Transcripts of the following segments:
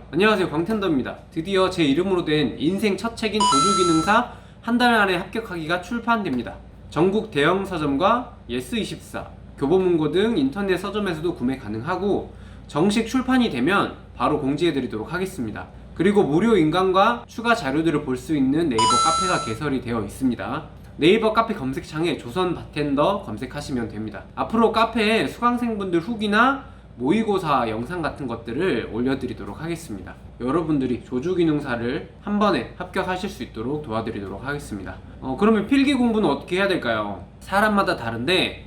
안녕하세요, 광텐더입니다. 드디어 제 이름으로 된 인생 첫 책인 조주기능사 한 달 안에 합격하기가 출판됩니다. 전국 대형 서점과 예스24, 교보문고 등 인터넷 서점에서도 구매 가능하고 정식 출판이 되면 바로 공지해드리도록 하겠습니다. 그리고 무료 인강과 추가 자료들을 볼 수 있는 네이버 카페가 개설이 되어 있습니다. 네이버 카페 검색창에 조선 바텐더 검색하시면 됩니다. 앞으로 카페에 수강생분들 후기나 모의고사 영상 같은 것들을 올려드리도록 하겠습니다. 여러분들이 조주기능사를 한 번에 합격하실 수 있도록 도와드리도록 하겠습니다. 그러면 필기 공부는 어떻게 해야 될까요? 사람마다 다른데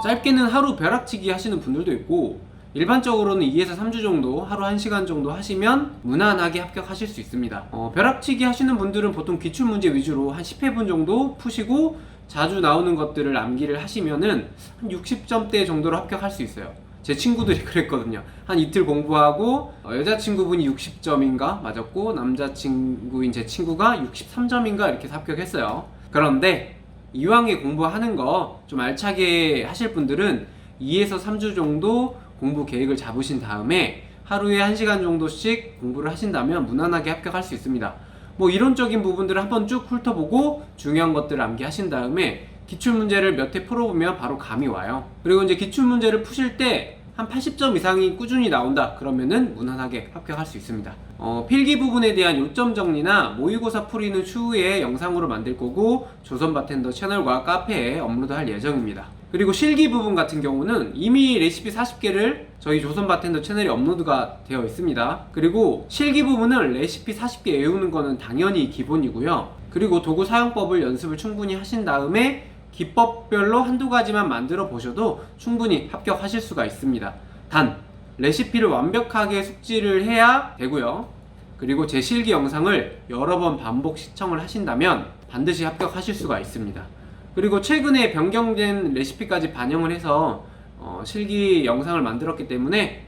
짧게는 하루 벼락치기 하시는 분들도 있고 일반적으로는 2에서 3주 정도 하루 1시간 정도 하시면 무난하게 합격하실 수 있습니다. 벼락치기 하시는 분들은 보통 기출문제 위주로 한 10회분 정도 푸시고 자주 나오는 것들을 암기를 하시면은 한 60점대 정도로 합격할 수 있어요. 제 친구들이 그랬거든요. 한 이틀 공부하고 여자친구분이 60점인가 맞았고 남자친구인 제 친구가 63점인가 이렇게 합격했어요. 그런데 이왕에 공부하는 거 좀 알차게 하실 분들은 2에서 3주 정도 공부 계획을 잡으신 다음에 하루에 1시간 정도씩 공부를 하신다면 무난하게 합격할 수 있습니다. 뭐 이론적인 부분들을 한번 쭉 훑어보고 중요한 것들을 암기하신 다음에 기출문제를 몇 회 풀어보면 바로 감이 와요. 그리고 이제 기출문제를 푸실 때 한 80점 이상이 꾸준히 나온다 그러면은 무난하게 합격할 수 있습니다. 필기 부분에 대한 요점 정리나 모의고사 풀이는 추후에 영상으로 만들 거고 조선 바텐더 채널과 카페에 업로드할 예정입니다. 그리고 실기 부분 같은 경우는 이미 레시피 40개를 저희 조선 바텐더 채널에 업로드가 되어 있습니다. 그리고 실기 부분은 레시피 40개 외우는 거는 당연히 기본이고요. 그리고 도구 사용법을 연습을 충분히 하신 다음에 기법별로 한두 가지만 만들어 보셔도 충분히 합격하실 수가 있습니다. 단 레시피를 완벽하게 숙지를 해야 되고요. 그리고 제 실기 영상을 여러 번 반복 시청을 하신다면 반드시 합격하실 수가 있습니다. 그리고 최근에 변경된 레시피까지 반영을 해서 실기 영상을 만들었기 때문에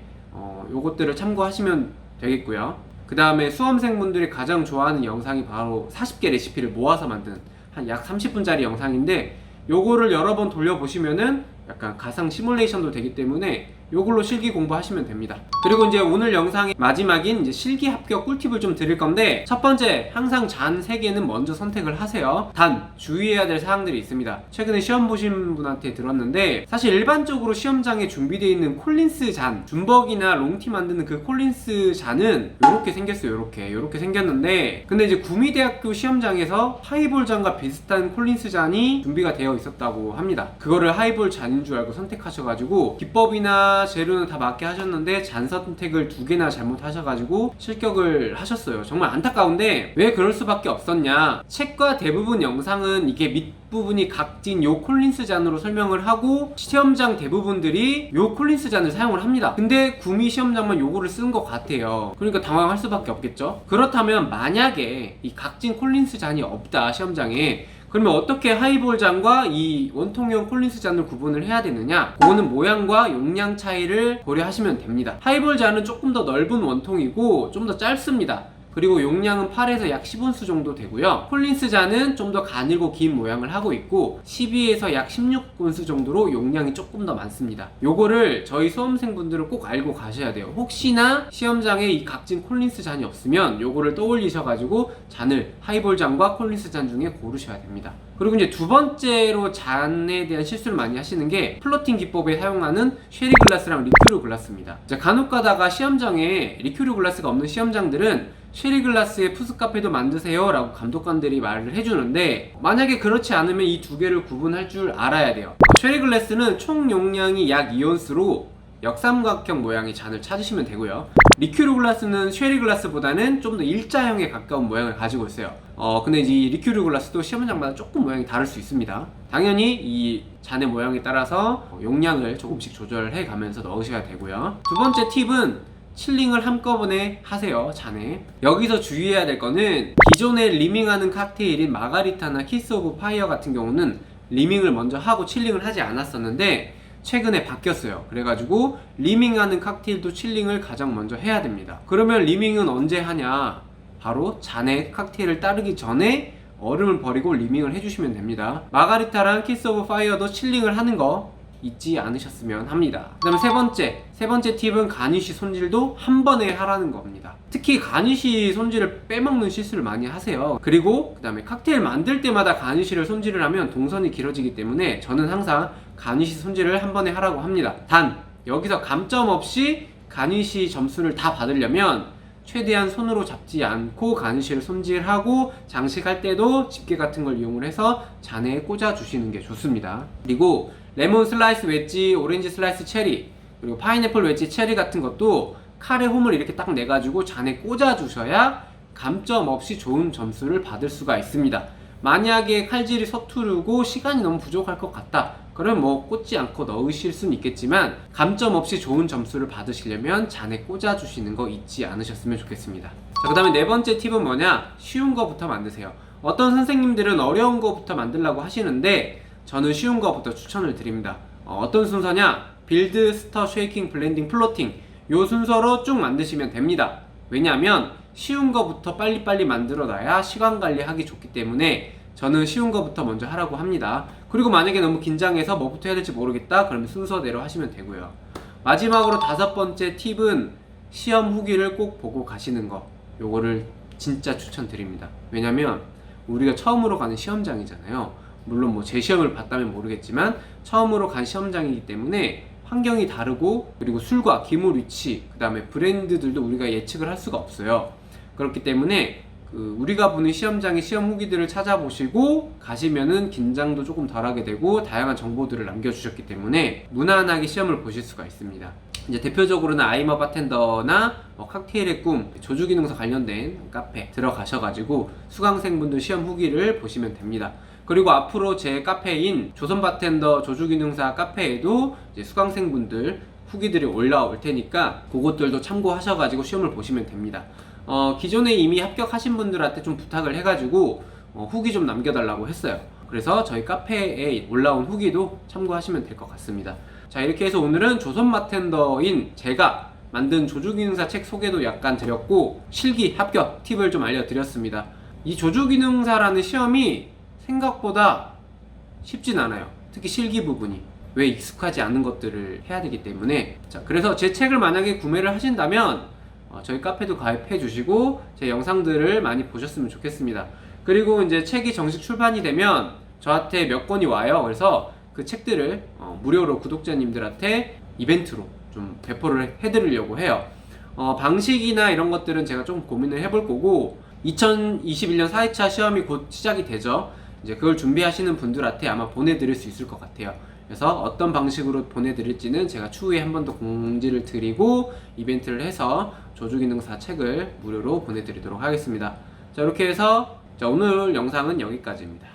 요것들을 참고하시면 되겠고요. 그 다음에 수험생분들이 가장 좋아하는 영상이 바로 40개 레시피를 모아서 만든 한 약 30분짜리 영상인데 요거를 여러 번 돌려보시면은 약간 가상 시뮬레이션도 되기 때문에 요걸로 실기 공부하시면 됩니다. 그리고 이제 오늘 영상의 마지막인 이제 실기 합격 꿀팁을 좀 드릴 건데, 첫 번째, 항상 잔 3개는 먼저 선택을 하세요. 단 주의해야 될 사항들이 있습니다. 최근에 시험 보신 분한테 들었는데 사실 일반적으로 시험장에 준비되어 있는 콜린스 잔, 준벅이나 롱티 만드는 그 콜린스 잔은 요렇게 생겼어요. 요렇게 생겼는데, 근데 이제 구미대학교 시험장에서 하이볼 잔과 비슷한 콜린스 잔이 준비가 되어 있었다고 합니다. 그거를 하이볼 잔인 줄 알고 선택하셔가지고 기법이나 재료는 다 맞게 하셨는데 잔 선택을 2개나 잘못하셔가지고 실격을 하셨어요. 정말 안타까운데 왜 그럴 수밖에 없었냐, 책과 대부분 영상은 이게 밑부분이 각진 요 콜린스 잔으로 설명을 하고 시험장 대부분들이 요 콜린스 잔을 사용을 합니다. 근데 구미 시험장만 요거를 쓴 것 같아요. 그러니까 당황할 수밖에 없겠죠. 그렇다면 만약에 이 각진 콜린스 잔이 없다 시험장에, 그러면 어떻게 하이볼 잔과 이 원통형 콜린스 잔을 구분을 해야 되느냐, 그거는 모양과 용량 차이를 고려하시면 됩니다. 하이볼 잔은 조금 더 넓은 원통이고 좀 더 짧습니다. 그리고 용량은 8에서 약 10온수 정도 되고요. 콜린스 잔은 좀 더 가늘고 긴 모양을 하고 있고 12에서 약 16온수 정도로 용량이 조금 더 많습니다. 요거를 저희 수험생분들은 꼭 알고 가셔야 돼요. 혹시나 시험장에 이 각진 콜린스 잔이 없으면 요거를 떠올리셔가지고 잔을 하이볼 잔과 콜린스 잔 중에 고르셔야 됩니다. 그리고 이제 두 번째로 잔에 대한 실수를 많이 하시는 게 플로팅 기법에 사용하는 쉐리 글라스랑 리큐르 글라스입니다. 간혹 가다가 시험장에 리큐르 글라스가 없는 시험장들은 쉐리 글라스에 푸스카페도 만드세요 라고 감독관들이 말을 해주는데, 만약에 그렇지 않으면 이 2개를 구분할 줄 알아야 돼요. 쉐리 글라스는 총 용량이 약 2온스로 역삼각형 모양의 잔을 찾으시면 되고요. 리큐르 글라스는 쉐리 글라스보다는 좀 더 일자형에 가까운 모양을 가지고 있어요. 근데 이 리큐르 글라스도 시험장마다 조금 모양이 다를 수 있습니다. 당연히 이 잔의 모양에 따라서 용량을 조금씩 조절해 가면서 넣으셔야 되고요. 두 번째 팁은 칠링을 한꺼번에 하세요. 잔에 여기서 주의해야 될 거는, 기존에 리밍하는 칵테일인 마가리타나 키스 오브 파이어 같은 경우는 리밍을 먼저 하고 칠링을 하지 않았었는데 최근에 바뀌었어요. 그래가지고 리밍하는 칵테일도 칠링을 가장 먼저 해야 됩니다. 그러면 리밍은 언제 하냐, 바로 잔에 칵테일을 따르기 전에 얼음을 버리고 리밍을 해주시면 됩니다. 마가리타랑 키스 오브 파이어도 칠링을 하는 거 잊지 않으셨으면 합니다. 그 다음에 세 번째 팁은 가니쉬 손질도 한 번에 하라는 겁니다. 특히 가니쉬 손질을 빼먹는 실수를 많이 하세요. 그리고 그 다음에 칵테일 만들 때마다 가니쉬를 손질을 하면 동선이 길어지기 때문에 저는 항상 가니쉬 손질을 한 번에 하라고 합니다. 단 여기서 감점 없이 가니쉬 점수를 다 받으려면 최대한 손으로 잡지 않고 가니쉬를 손질하고 장식할 때도 집게 같은 걸 이용을 해서 잔에 꽂아 주시는 게 좋습니다. 그리고 레몬 슬라이스 웨지, 오렌지 슬라이스 체리, 그리고 파인애플 웨지 체리 같은 것도 칼에 홈을 이렇게 딱 내가지고 잔에 꽂아 주셔야 감점 없이 좋은 점수를 받을 수가 있습니다. 만약에 칼질이 서투르고 시간이 너무 부족할 것 같다, 그럼 뭐 꽂지 않고 넣으실 수는 있겠지만 감점 없이 좋은 점수를 받으시려면 잔에 꽂아 주시는 거 잊지 않으셨으면 좋겠습니다. 자, 그 다음에 네 번째 팁은 뭐냐? 쉬운 거부터 만드세요. 어떤 선생님들은 어려운 거부터 만들라고 하시는데 저는 쉬운 거부터 추천을 드립니다. 어떤 순서냐? 빌드, 스터, 쉐이킹, 블렌딩, 플로팅, 요 순서로 쭉 만드시면 됩니다. 왜냐하면 쉬운 거부터 빨리빨리 만들어 놔야 시간 관리하기 좋기 때문에 저는 쉬운 거부터 먼저 하라고 합니다. 그리고 만약에 너무 긴장해서 뭐부터 해야 될지 모르겠다, 그러면 순서대로 하시면 되고요. 마지막으로 다섯 번째 팁은 시험 후기를 꼭 보고 가시는 거, 요거를 진짜 추천드립니다. 왜냐면 우리가 처음으로 가는 시험장이잖아요. 물론 뭐 제 시험을 봤다면 모르겠지만 처음으로 간 시험장이기 때문에 환경이 다르고, 그리고 술과 기물 위치, 그 다음에 브랜드들도 우리가 예측을 할 수가 없어요. 그렇기 때문에 우리가 보는 시험장의 시험 후기들을 찾아보시고 가시면은 긴장도 조금 덜하게 되고 다양한 정보들을 남겨주셨기 때문에 무난하게 시험을 보실 수가 있습니다. 이제 대표적으로는 아이머 바텐더나 칵테일의 꿈, 조주기능사 관련된 카페 들어가셔가지고 수강생분들 시험 후기를 보시면 됩니다. 그리고 앞으로 제 카페인 조선바텐더 조주기능사 카페에도 이제 수강생분들 후기들이 올라올 테니까 그것들도 참고하셔가지고 시험을 보시면 됩니다. 기존에 이미 합격하신 분들한테 좀 부탁을 해가지고 후기 좀 남겨달라고 했어요. 그래서 저희 카페에 올라온 후기도 참고하시면 될 것 같습니다. 자, 이렇게 해서 오늘은 조선바텐더인 제가 만든 조주기능사 책 소개도 약간 드렸고 실기 합격 팁을 좀 알려드렸습니다. 이 조주기능사라는 시험이 생각보다 쉽진 않아요. 특히 실기 부분이. 왜 익숙하지 않은 것들을 해야 되기 때문에. 자, 그래서 제 책을 만약에 구매를 하신다면 저희 카페도 가입해 주시고 제 영상들을 많이 보셨으면 좋겠습니다. 그리고 이제 책이 정식 출판이 되면 저한테 몇 권이 와요. 그래서 그 책들을 무료로 구독자님들한테 이벤트로 좀 배포를 해드리려고 해요. 방식이나 이런 것들은 제가 좀 고민을 해볼 거고 2021년 4회차 시험이 곧 시작이 되죠. 이제 그걸 준비하시는 분들한테 아마 보내드릴 수 있을 것 같아요. 그래서 어떤 방식으로 보내드릴지는 제가 추후에 한 번 더 공지를 드리고 이벤트를 해서 조주기능사 책을 무료로 보내드리도록 하겠습니다. 자, 이렇게 해서 오늘 영상은 여기까지입니다.